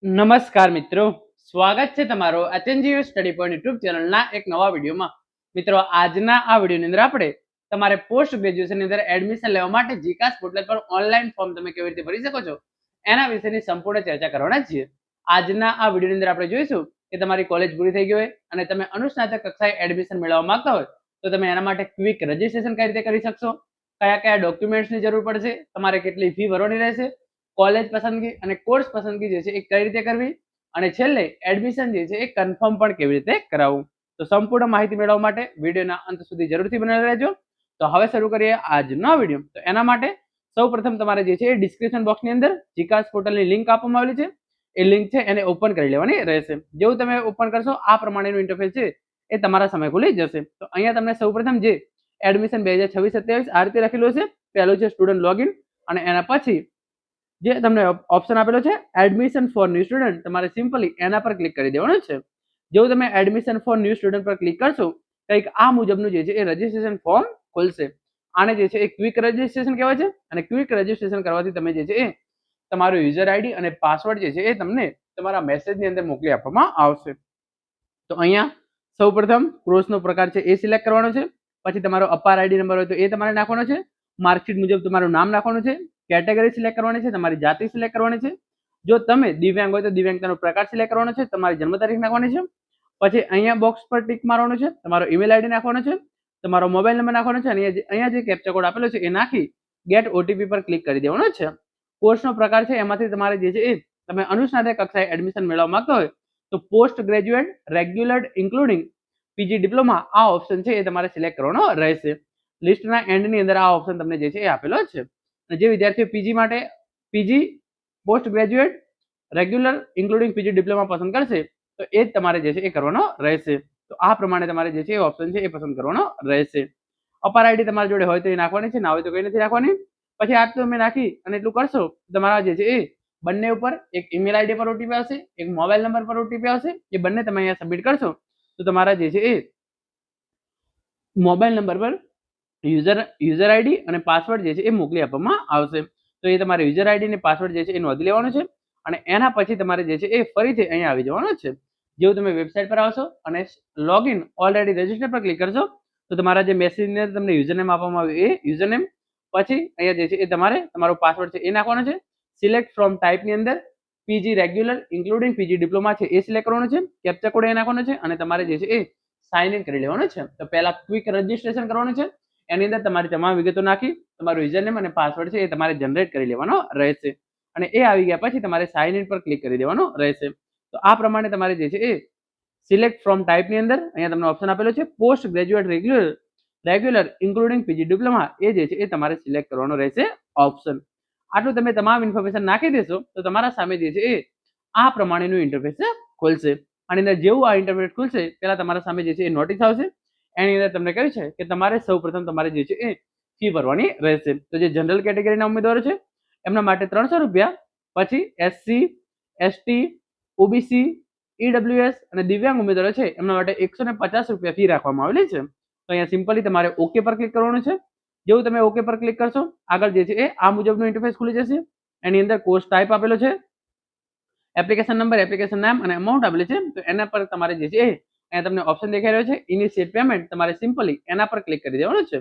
નમસ્કાર મિત્રો, સ્વાગત છે તમારો એચએનજીયુ સ્ટડી પોઈન્ટ યુટ્યુબ ચેનલના એક નવા વિડીયોમાં. મિત્રો, આજના આ વિડીયોની અંદર આપણે તમારે પોસ્ટ ગ્રેજ્યુએશનની અંદર એડમિશન લેવા માટે જીકાસ પોર્ટલ પર ઓનલાઈન ફોર્મ તમે કેવી રીતે ભરી શકો છો એના વિશેની સંપૂર્ણ ચર્ચા કરવાના છીએ. આજના આ વિડીયોની અંદર આપણે જોઈશું કે તમારી કોલેજ પૂરી થઈ ગઈ હોય અને તમે અનુસ્નાતક કક્ષાએ એડમિશન મેળવવા માંગતા હોય તો તમે એના માટે ક્વિક રજિસ્ટ્રેશન કઈ રીતે કરી શકશો, કયા કયા ડોક્યુમેન્ટ્સની જરૂર પડશે, તમારે કેટલી ફી ભરવાની રહેશે, કોલેજ પસંદગી અને કોર્સ પસંદગી જે છે એ કઈ રીતે કરવી અને છેલ્લે એડમિશન જે છે એ કન્ફર્મ પણ કેવી રીતે કરાવવું. તો સંપૂર્ણ માહિતી મેળવવા માટે વિડીયોના અંત સુધી જરૂરથી બનાવી રહેજો. તો હવે શરૂ કરીએ આજનો વિડીયો. તો એના માટે સૌપ્રથમ તમારે જે છે એ ડિસ્ક્રિપ્શન બોક્સની અંદર જીકાસ પોર્ટલની લિંક આપવામાં આવેલી છે. એ લિંક છે એને ઓપન કરી લેવાની રહેશે. જેવું તમે ઓપન કરશો આ પ્રમાણેનું ઇન્ટરફેસ છે એ તમારા સામે ખુલી જશે. તો અહીંયા તમને સૌપ્રથમ જે એડમિશન 2026-27 આ રીતે લખેલું છે. પહેલું છે સ્ટુડન્ટ લોગિન અને એના પછી જે તમને ઓપ્શન આપેલો છે એડમિશન ફોર ન્યૂ સ્ટુડન્ટ, તમારે સિમ્પલી એના પર ક્લિક કરી દેવાનું છે. જેવું તમે એડમિશન ફોર ન્યૂ સ્ટુડન્ટ પર ક્લિક કરશો કંઈક આ મુજબનું જે છે એ રજિસ્ટ્રેશન ફોર્મ ખુલશે. આને જે છે એ ક્વિક રજિસ્ટ્રેશન કહેવાય છે અને ક્વિક રજિસ્ટ્રેશન કરવાથી તમે જે છે એ તમારું યુઝર આઈડી અને પાસવર્ડ જે છે એ તમને તમારા મેસેજની અંદર મોકલી આપવામાં આવશે. તો અહીંયા સૌપ્રથમ કોર્સનો પ્રકાર છે એ સિલેક્ટ કરવાનો છે. પછી તમારો અપાર આઈડી નંબર હોય તો એ તમારે નાખવાનો છે. માર્કશીટ મુજબ તમારું નામ નાખવાનું છે. કેટેગરી સિલેક્ટ કરવાની છે, તમારી જાતિ સિલેક્ટ કરવાની છે. જો તમે દિવ્યાંગ હોય તો દિવ્યાંગતાનો પ્રકાર સિલેક્ટ કરવાનો છે, તમારી જન્મ તારીખ નાખવાની છે. પછી અહીંયા બોક્સ પર ટિક મારવાનું છે, તમારો ઈમેલ આઈડી નાખવાનો છે, તમારો મોબાઈલ નંબર નાખવાનો છે અને અહીંયા જે કેપ્ચા કોડ આપેલો છે એ નાખી ગેટ ઓટીપી પર ક્લિક કરી દેવાનો છે. કોર્સનો પ્રકાર છે એમાંથી તમારે જે છે એ તમે અનુસ્નાતક કક્ષાએ એડમિશન મેળવવા માંગતા હોય તો post graduate, regular including PG diploma આ ઓપ્શન છે એ તમારે સિલેક્ટ કરવાનો રહેશે. લિસ્ટના એન્ડની અંદર આ ઓપ્શન તમને જે છે એ આપેલો છે. જે વિદ્યાર્થીઓ પીજી માટે PG, post graduate, regular including PG diploma પસંદ કરશે તો એ જ તમારે જે છે એ કરવાનો રહેશે. તો આ પ્રમાણે તમારે જે છે એ ઓપ્શન છે એ પસંદ કરવાનો રહેશે. અપાર આઈડી તમારી જોડે હોય તો એ નાખવાની છે, ના હોય તો કઈ નથી નાખવાની. પછી આ તમે નાખી અને એટલું કરશો તમારા જે છે એ બંને ઉપર એક ઈમેલ આઈડી પર ઓટીપી આવશે, એક મોબાઈલ નંબર પર ઓટીપી આવશે. એ બંને તમે અહીંયા સબમિટ કરશો તો તમારા જે છે એ મોબાઈલ નંબર પર યુઝર આઈડી અને પાસવર્ડ જે છે એ મોકલી આપવામાં આવશે. તો એ તમારે યુઝર આઈડી અને પાસવર્ડ જે છે એ નોંધી લેવાનો છે અને એના પછી તમારે જે છે એ ફરીથી અહીંયા આવી જવાનું છે. જેવું તમે વેબસાઇટ પર આવશો અને લોગિન ઓલરેડી રજિસ્ટર પર ક્લિક કરશો તો તમારા જે મેસેજની અંદર તમને યુઝરનેમ આપવામાં આવ્યું એ યુઝરનેમ, પછી અહીંયા જે છે એ તમારે તમારો પાસવર્ડ છે એ નાખવાનો છે. સિલેક્ટ ફ્રોમ ટાઈપની અંદર PG regular including PG diploma છે એ સિલેક્ટ કરવાનો છે. કેપ્ચા કોડ એ નાખવાનો છે અને તમારે જે છે એ સાઇન ઇન કરી લેવાનો છે. તો પહેલા ક્વિક રજિસ્ટ્રેશન કરવાનું છે. એની અંદર તમારી તમામ વિગતો નાખી તમારું યુઝરનેમ અને પાસવર્ડ છે એ તમારે જનરેટ કરી લેવાનો રહેશે અને એ આવી ગયા પછી તમારે સાઇન ઇન પર ક્લિક કરી દેવાનો રહેશે. તો આ પ્રમાણે તમારે જે છે એ સિલેક્ટ ફ્રોમ ટાઈપની અંદર અહીંયા તમને ઓપ્શન આપેલો છે post graduate regular including PG diploma એ જે છે એ તમારે સિલેક્ટ કરવાનો રહેશે ઓપ્શન. આટલું તમે તમામ ઇન્ફોર્મેશન નાખી દેશો તો તમારા સામે જે છે એ આ પ્રમાણેનું ઇન્ટરફેસ ખુલશે. આની અંદર જેવું આ ઇન્ટરફેસ ખુલશે પહેલા તમારા સામે જે છે એ નોટિસ આવશે. એની અંદર તમને કહ્યું છે કે તમારે સૌપ્રથમ તમારે જે છે એ ફી ભરવાની રહેશે. તો જે જનરલ કેટેગરીના ઉમેદવારો છે એમના માટે 300 રૂપિયા, પછી એસસી, એસટી, ઓબીસી, ઈડબ્લ્યુએસ અને દિવ્યાંગ ઉમેદવારો છે એમના માટે 150 રૂપિયા ફી રાખવામાં આવેલી છે. તો અહીંયા સિમ્પલી તમારે ઓકે પર ક્લિક કરવાનું છે. જેવું તમે ઓકે પર ક્લિક કરશો આગળ જે છે એ આ મુજબનું ઇન્ટરફેસ ખુલી જશે. એની અંદર કોર્સ ટાઈપ આપેલો છે, એપ્લિકેશન નંબર, એપ્લિકેશન નામ અને અમાઉન્ટ આપેલી છે. તો એના પર તમારે જે છે અહીંયા તમને ઓપ્શન દેખાઈ રહ્યો છે ઇનિશિયેટ પેમેન્ટ, તમારે સિમ્પલી એના પર ક્લિક કરી દેવાનું છે.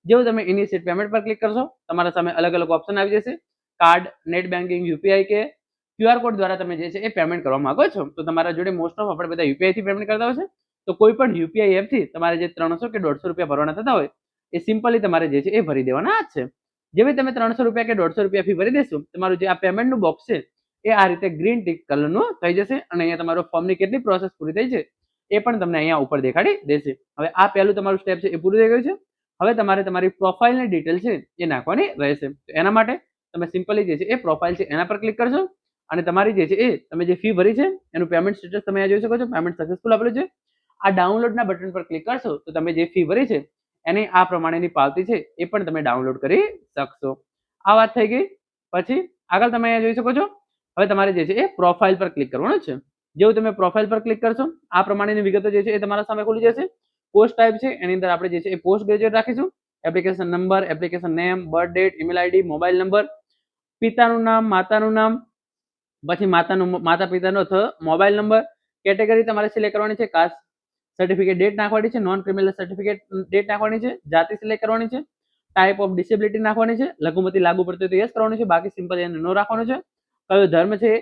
જેવું તમે ઇનિશિયેટ પેમેન્ટ પર ક્લિક કરશો તમારા સામે અલગ અલગ ઓપ્શન આવી જશે. કાર્ડ, નેટ બેન્કિંગ, યુપીઆઈ કે ક્યુઆર કોડ દ્વારા તમે જે છે એ પેમેન્ટ કરવા માંગો છો. તો તમારા જોડે મોસ્ટ ઓફ આપણે બધા યુપીઆઈ થી પેમેન્ટ કરતા હોય છે. તો કોઈ પણ યુપીઆઈ એપથી તમારે જે 300 કે 150 રૂપિયા ભરવાના થતા હોય એ સિમ્પલી તમારે જે છે એ ભરી દેવાના છે. જેવી તમે 300 રૂપિયા કે 150 રૂપિયા ફી ભરી દેશો તમારું જે આ પેમેન્ટનું બોક્સ છે એ આ રીતે ગ્રીન ટીક કલરનું થઈ જશે અને અહીંયા તમારો ફોર્મની કેટલી પ્રોસેસ પૂરી થઈ છે એ પણ તમને અહીંયા ઉપર દેખાડી દેશે. હવે આ પહેલું તમારું સ્ટેપ છે એ પૂરું થઈ ગયું છે. હવે તમારે તમારી પ્રોફાઇલની ડિટેલ છે એ નાખવાની રહેશે. તો એના માટે તમે સિમ્પલી જે છે એ પ્રોફાઇલ છે એના પર ક્લિક કરશો અને તમારી જે છે એ તમે જે ફી ભરી છે એનું પેમેન્ટ સ્ટેટસ તમે જોઈ શકો છો. પેમેન્ટ સક્સેસફુલ આપેલું છે. આ ડાઉનલોડના બટન પર ક્લિક કરશો તો તમે જે ફી ભરી છે એની આ પ્રમાણેની પાવતી છે એ પણ તમે ડાઉનલોડ કરી શકશો. આ વાત થઈ ગઈ. પછી આગળ તમે અહીંયા જોઈ શકો છો હવે તમારે જે છે એ પ્રોફાઇલ પર ક્લિક કરવાનું છે. જેવું તમે પ્રોફાઇલ પર ક્લિક કરશો આ પ્રમાણેની વિગતો જે છે એ તમારા સામે ખુલી જશે. પોસ્ટ ટાઈપ છે એની અંદર આપણે જે છે એ પોસ્ટ ગ્રેજ્યુએટ રાખીશું. Application number, application name, birth date, email ID, mobile number, પિતાનું નામ, માતાનું નામ, પછી માતા પિતાનો અથવા મોબાઈલ નંબર, કેટેગરી તમારે સિલેક્ટ કરવાની છે, કાસ્ટ સર્ટિફિકેટ ડેટ નાખવાની છે, નોન ક્રિમિનલ સર્ટિફિકેટ ડેટ નાખવાની છે, જાતિ સિલેક્ટ કરવાની છે, ટાઈપ ઓફ ડિસેબિલિટી નાખવાની છે, લઘુમતી લાગુ પડતી હોય તો યસ કરવાનું છે, બાકી સિમ્પલ એને નો રાખવાનું છે, કયો ધર્મ છે,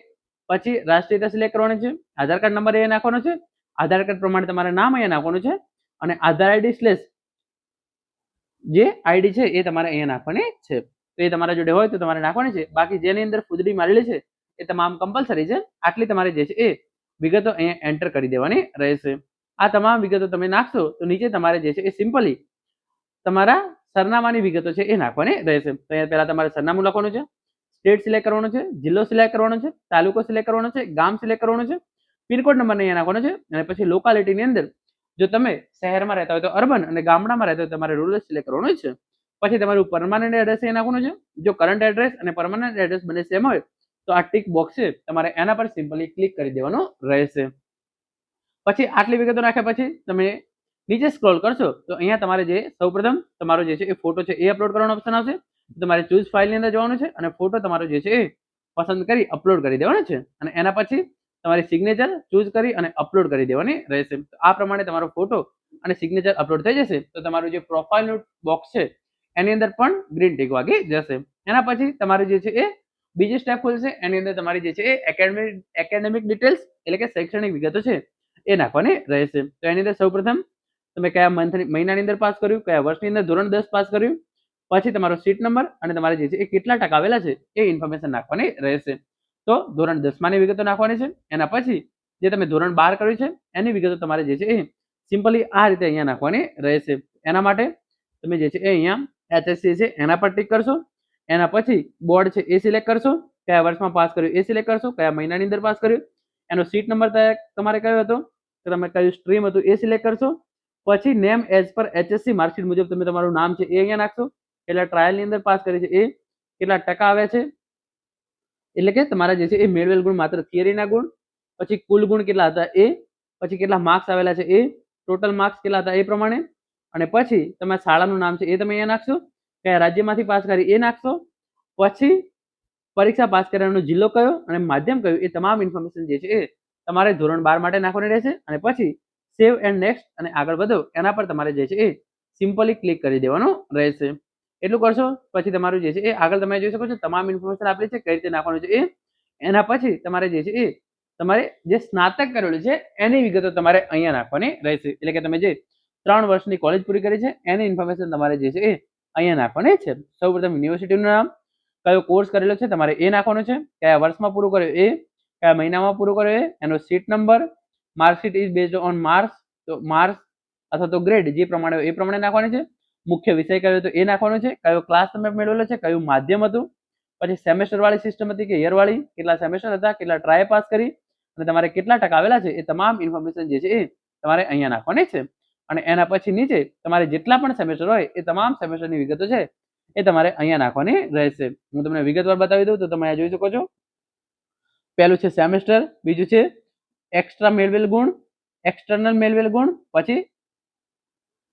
પછી રાષ્ટ્રીયતા સિલેક્ટ કરવાની છે, આધાર કાર્ડ નંબર એ નાખવાનો છે, આધાર કાર્ડ પ્રમાણે તમારે નામ અહીંયા નાખવાનું છે, અને આધાર આઈડી સ્લેશ જે આઈડી છે એ તમારે અહીંયા નાખવાની છે. તો એ તમારા જોડે હોય તો તમારે નાખવાની છે. બાકી જેની અંદર ફૂદડી મારેલી છે એ તમામ કમ્પલસરી છે. આટલી તમારે જે છે એ વિગતો અહીંયા એન્ટર કરી દેવાની રહેશે. આ તમામ વિગતો તમે નાખશો તો નીચે તમારે જે છે એ સિમ્પલી તમારા સરનામાની વિગતો છે એ નાખવાની રહેશે. તો અહીંયા પહેલા તમારે સરનામું લખવાનું છે, સ્ટેટ સિલેક્ટ કરવાનું છે, જિલ્લો સિલેક્ટ કરવાનો છે, તાલુકો સિલેક્ટ કરવાનો છે, ગામ સિલેક્ટ કરવાનું છે, પિનકોડ નંબર અહીંયા નાખવાનો છે, અને પછી લોકાલિટીની અંદર જો તમે શહેરમાં રહેતા હોય તો અર્બન અને ગામડામાં રહેતા હોય તો તમારે રૂરલ સિલેક્ટ કરવાનું છે. પછી તમારું પરમાનન્ટ એડ્રેસ એ નાખવાનું છે. જો કરંટ એડ્રેસ અને પરમાનન્ટ એડ્રેસ બંને સેમ હોય તો આ ટિક બોક્સ છે તમારે એના પર સિમ્પલી ક્લિક કરી દેવાનું રહેશે. પછી આટલી વિગતો નાખ્યા પછી તમે નીચે સ્ક્રોલ કરશો તો અહીંયા તમારે જે સૌપ્રથમ તમારો જે છે એ ફોટો છે એ અપલોડ કરવાનો ઓપ્શન આવશે. તમારે ચૂઝ ફાઇલની અંદર જવાનું છે અને ફોટો તમારો જે છે એ પસંદ કરી અપલોડ કરી દેવાનો છે, અને એના પછી તમારી સિગ્નેચર ચૂઝ કરી અને અપલોડ કરી દેવાની રહેશે. આ પ્રમાણે તમારો ફોટો અને સિગ્નેચર અપલોડ થઈ જશે તો તમારું જે પ્રોફાઇલનું બોક્સ છે એની અંદર પણ ગ્રીન ટીક વાગી જશે. એના પછી તમારું જે છે એ બીજી સ્ટેપ ખુલશે. એની અંદર તમારી જે છે એ એકેડેમિક ડિટેલ્સ એટલે કે શૈક્ષણિક વિગતો છે એ નાખવાની રહેશે. તો એની અંદર સૌપ્રથમ તમે કયા મહિનાની અંદર પાસ કર્યું, કયા વર્ષની અંદર ધોરણ 10 પાસ કર્યું, પછી તમારો સીટ નંબર અને તમારે જે છે એ કેટલા ટકા આવેલા છે એ ઇન્ફોર્મેશન નાખવાની રહેશે. તો ધોરણ 10 ની વિગતો નાખવાની છે. એના પછી જે તમે ધોરણ 12 કર્યું છે એની વિગતો તમારે જે છે એ સિમ્પલી આ રીતે અહીંયા નાખવાની રહેશે. એના માટે તમે જે છે એ અહીંયા HSC છે એના પર ટિક કરશો. એના પછી બોર્ડ છે એ સિલેક્ટ કરશો, કયા વર્ષમાં પાસ કર્યું એ સિલેક્ટ કરશો, કયા મહિનાની અંદર પાસ કર્યું, એનો સીટ નંબર તમારે કયો હતો, તમે કયું સ્ટ્રીમ હતું એ સિલેક્ટ કરશો. પછી name as per HSC marksheet મુજબ તમે તમારું નામ છે એ અહીંયા નાખશો, કેટલા ટ્રાયલની અંદર પાસ કરી છે એ, કેટલા ટકા આવ્યા છે એટલે કે તમારા જે છે એ મેળવેલ ગુણ માત્ર થિયરીના ગુણ, પછી કુલ ગુણ કેટલા હતા એ, પછી કેટલા માર્ક્સ આવેલા છે એ, ટોટલ માર્ક્સ કેટલા હતા એ પ્રમાણે, અને પછી તમારા શાળાનું નામ છે એ તમે અહીંયા નાખશો, કયા રાજ્યમાંથી પાસ કરી એ નાખશો, પછી પરીક્ષા પાસ કર્યાનો જિલ્લો કયો અને માધ્યમ કયું એ તમામ ઇન્ફોર્મેશન જે છે એ તમારે ધોરણ 12 માટે નાખવાની રહેશે. અને પછી સેવ એન્ડ નેક્સ્ટ અને આગળ વધો એના પર તમારે જે છે એ સિમ્પલી ક્લિક કરી દેવાનું રહેશે. એટલું કરશો પછી તમારું જે છે એ આગળ તમે જોઈ શકો છો તમામ ઇન્ફોર્મેશન આપેલી છે કઈ રીતે નાખવાનું છે એ. એના પછી તમારે જે છે એ તમારે જે સ્નાતક કરેલું છે એની વિગતો તમારે અહીંયા નાખવાની રહેશે. એટલે કે તમે જે 3 વર્ષની કોલેજ પૂરી કરી છે એની ઇન્ફોર્મેશન તમારે જે છે એ અહીંયા નાખવાની છે. સૌપ્રથમ યુનિવર્સિટીનું નામ, કયો કોર્સ કરેલો છે તમારે એ નાખવાનો છે, કયા વર્ષમાં પૂરું કર્યું એ, કયા મહિનામાં પૂરું કર્યું એ, એનો seat number, marksheet is based on marks, તો માર્ક્સ અથવા તો ગ્રેડ જે પ્રમાણે એ પ્રમાણે નાખવાની છે. મુખ્ય વિષય કયો તો એ નાખવાનો છે, કયો ક્લાસ તમે મેળવેલો છે, કયું માધ્યમ હતું, પછી સેમેસ્ટર વાળી સિસ્ટમ હતી કે યર વાળી, કેટલા સેમેસ્ટર હતા, કેટલા ટ્રાય પાસ કરી અને તમારે કેટલા ટકા આવેલા છે એ તમામ ઇન્ફોર્મેશન જે છે એ તમારે અહીંયા નાખવાની છે. અને એના પછી નીચે તમારે જેટલા પણ સેમેસ્ટર હોય એ તમામ સેમેસ્ટરની વિગતો છે એ તમારે અહીંયા નાખવાની રહેશે. હું તમને વિગતવાર બતાવી દઉં તો તમે અહીંયા જોઈ શકો છો. પહેલું છે સેમેસ્ટર, બીજું છે એક્સ્ટ્રા મેળવેલ ગુણ, એક્સટર્નલ મેળવેલ ગુણ, પછી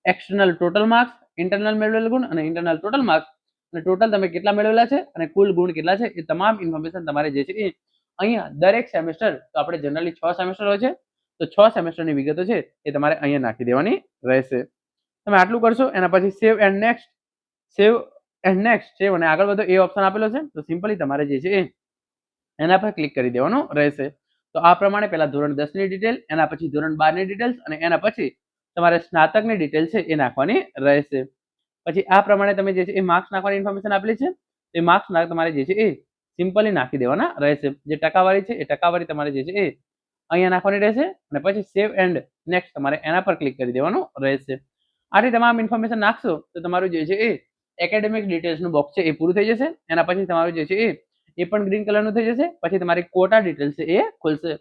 એક્સટર્નલ ટોટલ માર્ક્સ, ઇન્ટરનલ મેળવેલ ગુણ અને ઇન્ટરનલ ટોટલ માર્ક્સ, અને ટોટલ તમે કેટલા મેળવેલા છે અને કુલ ગુણ કેટલા છે એ તમામ ઇન્ફોર્મેશન તમારે જે છે એ અહીંયા દરેક સેમેસ્ટર, તો આપણે જનરલી 6 સેમેસ્ટર હોય છે તો 6 સેમેસ્ટરની વિગતો છે એ તમારે અહીંયા નાખી દેવાની રહેશે. તમે આટલું કરશો. એના પછી save and next, save and next, save અને આગળ વધો એ ઓપ્શન આપેલો છે તો સિમ્પલી તમારે જે છે એ એના પર ક્લિક કરી દેવાનું રહેશે. તો આ પ્રમાણે પહેલા ધોરણ 10 ની ડિટેલ, એના પછી ધોરણ 12 ની ડિટેલ્સ અને એના પછી તમારે સ્નાતકની ડિટેલ છે એ નાખવાની રહેશે. પછી આ પ્રમાણે તમે જે છે એ માર્ક્સ નાખવાની ઇન્ફોર્મેશન આપેલી છે એ માર્ક્સ તમારે જે છે એ સિમ્પલી નાખી દેવાના રહેશે. જે ટકાવારી છે એ ટકાવારી તમારે જે છે એ અહીંયા નાખવાની રહેશે. અને પછી સેવ એન્ડ નેક્સ્ટ તમારે એના પર ક્લિક કરી દેવાનું રહેશે. આથી તમામ ઇન્ફોર્મેશન નાખશો તો તમારું જે છે એ એકેડેમિક ડિટેલ્સનું બોક્સ છે એ પૂરું થઈ જશે. એના પછી તમારું જે છે એ પણ ગ્રીન કલરનું થઈ જશે. પછી તમારી કોટા ડિટેલ્સ છે એ ખુલશે.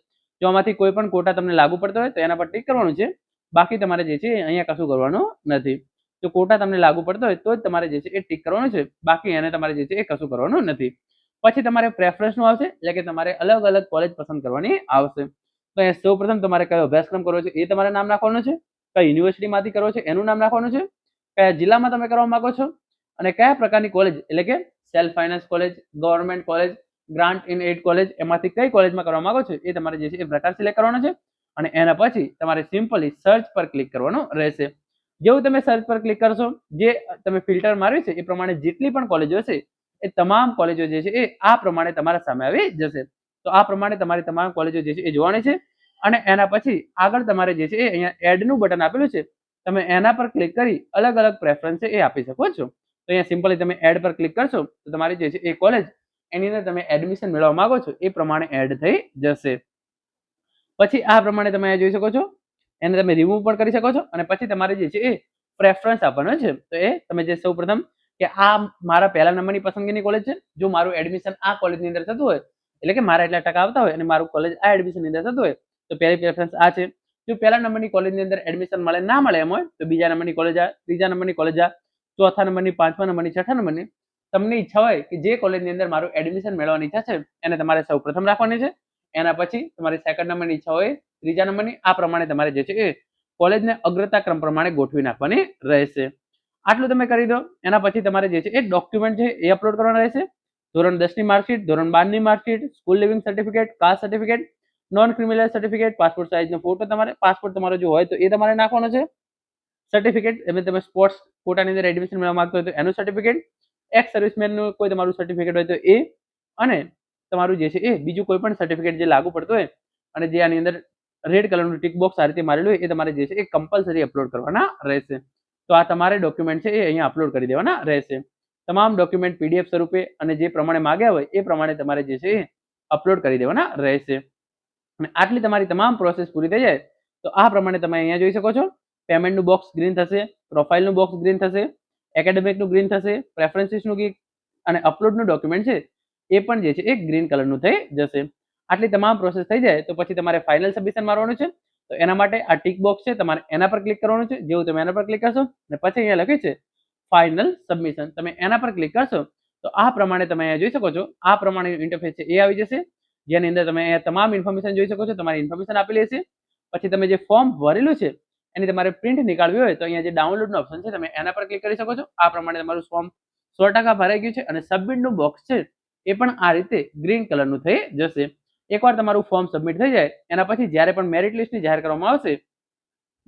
જો આમાંથી કોઈ પણ કોટા તમને લાગુ પડતો હોય તો એના પર ટિક કરવાનું છે, બાકી તમારે જે છે અહીંયા કશું કરવાનું નથી. જો કોટા તમને લાગુ પડતો હોય તો જ તમારે જે છે એ ટિક કરવાનું છે, બાકી એને તમારે જે છે એ કશું કરવાનું નથી. પછી તમારે પ્રેફરન્સનું આવશે, એટલે કે તમારે અલગ અલગ કોલેજ પસંદ કરવાની આવશે. તો અહીંયા સૌપ્રથમ તમારે કયો અભ્યાસક્રમ કરવો છે એ તમારે નામ નાખવાનું છે, કઈ યુનિવર્સિટીમાંથી કરવો છે એનું નામ નાખવાનું છે, કયા જિલ્લામાં તમે કરવા માંગો છો અને કયા પ્રકારની કોલેજ એટલે કે self finance college, government college grant in add college એમાંથી કઈ કોલેજમાં કરવા માંગો છો એ તમારે જે છે એ પ્રકાર સિલેક્ટ કરવાનો છે અને એના પછી તમારે સિમ્પલી સર્ચ પર ક્લિક કરવાનું રહેશે. જેવું તમે સર્ચ પર ક્લિક કરશો, જે તમે ફિલ્ટર માર્યું છે એ પ્રમાણે જેટલી પણ કોલેજો છે એ તમામ કોલેજો જે છે એ આ પ્રમાણે તમારા સામે આવી જશે. તો આ પ્રમાણે તમારી તમામ કોલેજો જે છે એ જોવાની છે અને એના પછી આગળ તમારે જે છે એ અહીંયા એડનું બટન આપેલું છે, તમે એના પર ક્લિક કરી અલગ અલગ પ્રેફરન્સ છે એ આપી શકો છો. તો અહીંયા સિમ્પલી તમે એડ પર ક્લિક કરશો તો તમારી જે છે એ કોલેજ એની અંદર તમે એડમિશન મેળવવા માંગો છો એ પ્રમાણે એડ થઈ જશે. પછી આ પ્રમાણે તમે જોઈ શકો છો, એને તમે રિમૂવ પણ કરી શકો છો અને પછી તમારે જે છે એ પ્રેફરન્સ આપવાનો છે. તો એ તમે જે સૌ પ્રથમ કે આ મારા પહેલા નંબરની પસંદગીની કોલેજ છે, જો મારું એડમિશન આ કોલેજની અંદર થતું હોય એટલે કે મારા એટલા ટકા આવતા હોય અને મારું કોલેજ આ એડમિશનની અંદર થતું હોય તો પહેલી પ્રેફરન્સ આ છે. જો પહેલા નંબરની કોલેજની અંદર એડમિશન મળે ના મળે એમ હોય તો બીજા નંબરની કોલેજ આ, ત્રીજા નંબરની કોલેજ આ, ચોથા નંબરની, પાંચમા નંબરની, છઠ્ઠા નંબરની, તમને ઈચ્છા હોય કે જે કોલેજની અંદર મારું એડમિશન મેળવવાની ઈચ્છા છે એને તમારે સૌ પ્રથમ રાખવાની છે. એના પછી તમારી સેકન્ડ નંબરની ઈચ્છા હોય ત્રીજા નંબરની, આ પ્રમાણે તમારે જે છે એ કોલેજને અગ્રતા ક્રમ પ્રમાણે ગોઠવી નાખવાની રહેશે. આટલું તમે કરી દો. એના પછી તમારે જે છે એ ડોક્યુમેન્ટ છે એ અપલોડ કરવાના રહેશે. ધોરણ 10 ની માર્કશીટ, ધોરણ 12 ની marksheet, school leaving certificate, caste certificate, non criminal certificate, passport સાઇઝનો ફોટો, તમારે પાસપોર્ટ તમારો જો હોય તો એ તમારે નાખવાનો છે. સર્ટિફિકેટ એટલે તમે સ્પોર્ટ્સ કોટાની અંદર એડમિશન મેળવવા માંગતો હોય તો એનું સર્ટિફિકેટ, એક્સ સર્વિસમેનનું કોઈ તમારું સર્ટિફિકેટ હોય તો એ, અને તમારું જે છે એ બીજું કોઈ પણ સર્ટિફિકેટ જે લાગુ પડતું હોય અને જે આની અંદર રેડ કલરનું ટિક બોક્સ આ રીતે મારેલું હોય એ તમારે જે છે એ કમ્પલસરી અપલોડ કરવાના રહેશે. તો આ તમારે ડોક્યુમેન્ટ છે એ અહીંયા અપલોડ કરી દેવાના રહેશે. તમામ ડોક્યુમેન્ટ પીડીએફ સ્વરૂપે અને જે પ્રમાણે માંગ્યા હોય એ પ્રમાણે તમારે જે છે એ અપલોડ કરી દેવાના રહેશે. અને આટલી તમારી તમામ પ્રોસેસ પૂરી થઈ જાય તો આ પ્રમાણે તમે અહીંયા જોઈ શકો છો, પેમેન્ટનું બોક્સ ગ્રીન થશે, પ્રોફાઇલનું બોક્સ ગ્રીન થશે, એકેડેમિકનું ગ્રીન થશે, પ્રેફરન્સીસનું ગ્રીન અને અપલોડનું ડોક્યુમેન્ટ છે એ પણ જે છે એ ગ્રીન કલરનું થઈ જશે. આટલી તમામ પ્રોસેસ થઈ જાય તો પછી તમારે ફાઇનલ સબમિશન મારવાનું છે. તો એના માટે આ ટિક બોક્સ છે તમારે એના પર ક્લિક કરવાનું છે. જેવું તમે એના પર ક્લિક કરશો અને પછી અહીંયા લખ્યું છે ફાઇનલ સબમિશન, તમે એના પર ક્લિક કરશો તો આ પ્રમાણે તમે અહીંયા જોઈ શકો છો, આ પ્રમાણે ઇન્ટરફેસ છે એ આવી જશે, જેની અંદર તમે અહીંયા તમામ ઇન્ફોર્મેશન જોઈ શકો છો. તમારી ઇન્ફોર્મેશન આપેલી હશે. પછી તમે જે ફોર્મ ભરેલું છે એની તમારે પ્રિન્ટ નીકાળવી હોય તો અહીંયા જે ડાઉનલોડનો ઓપ્શન છે તમે એના પર ક્લિક કરી શકો છો. આ પ્રમાણે તમારું ફોર્મ 100% ભરાઈ ગયું છે અને સબમિટનું બોક્સ છે એ પણ આ રીતે ગ્રીન કલરનું થઈ જશે. એકવાર તમારું ફોર્મ સબમિટ થઈ જાય એના પછી જ્યારે પણ મેરિટ લિસ્ટની જાહેર કરવામાં આવશે,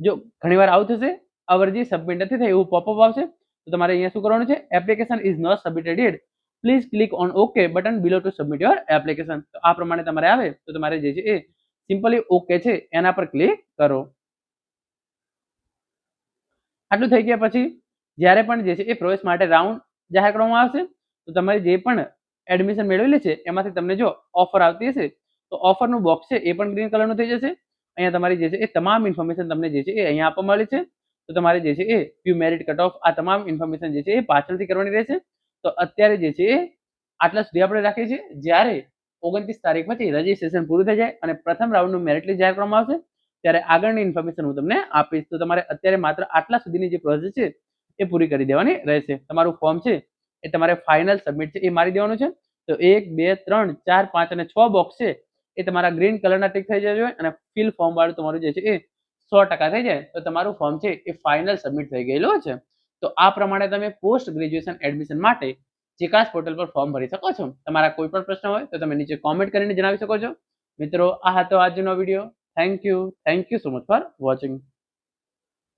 જો ઘણીવાર આવું થશે, અરજી સબમિટ નથી થઈ એવું પોપઅપ આવશે તો તમારે અહીંયા શું કરવાનું છે, application is not submitted yet, please click on okay button below to submit your application. તો આ પ્રમાણે તમારે આવે તો તમારે જે છે એ સિમ્પલી ઓકે છે એના પર ક્લિક કરો. આટલું થઈ ગયા પછી જ્યારે પણ જે છે એ પ્રવેશ માટે રાઉન્ડ જાહેર કરવામાં આવશે તો તમારે જે પણ એડમિશન મેળવેલી છે એમાંથી તમને જો ઓફર આવતી હશે તો ઓફરનું બોક્સ છે એ પણ ગ્રીન કલરનું થઈ જશે. અહીંયા તમારી જે છે એ તમામ ઇન્ફોર્મેશન તમને જે છે એ અહીંયા આપવામાં આવી છે. તો તમારે જે છે એ ક્યુ મેરિટ કટ ઓફ આ તમામ ઇન્ફોર્મેશન જે છે એ પાછળથી કરવાની રહેશે. તો અત્યારે જે છે એ આટલા સુધી આપણે રાખીએ છીએ. જ્યારે 29 તારીખ પછી રજીસ્ટ્રેશન પૂરું થઈ જાય અને પ્રથમ રાઉન્ડનું મેરિટ લિસ્ટ જાહેર કરવામાં આવશે ત્યારે આગળની ઇન્ફોર્મેશન હું તમને આપીશ. તો તમારે અત્યારે માત્ર આટલા સુધીની જે પ્રોસેસ છે એ પૂરી કરી દેવાની રહેશે. તમારું ફોર્મ છે એ તમારે ફાઇનલ સબમિટ છે એ મારી દેવાનું છે. તો 1, 2, 3, 4, 5 અને 6 બોક્સ છે એ તમારા ગ્રીન કલરના ટિક થઈ જશે અને ફિલ ફોર્મ વાળું તમારું જે છે એ 100% થઈ જાય તો તમારું ફોર્મ છે એ ફાઇનલ સબમિટ થઈ ગયેલું છે. તો આ પ્રમાણે તમે પોસ્ટ ગ્રેજ્યુએશન એડમિશન માટે ચિકાસ પોર્ટલ પર ફોર્મ ભરી શકો છો. તમારા કોઈ પણ પ્રશ્ન હોય તો તમે નીચે કોમેન્ટ કરીને જણાવી શકો છો. મિત્રો આ હતો આજનો video. Thank you so much for watching.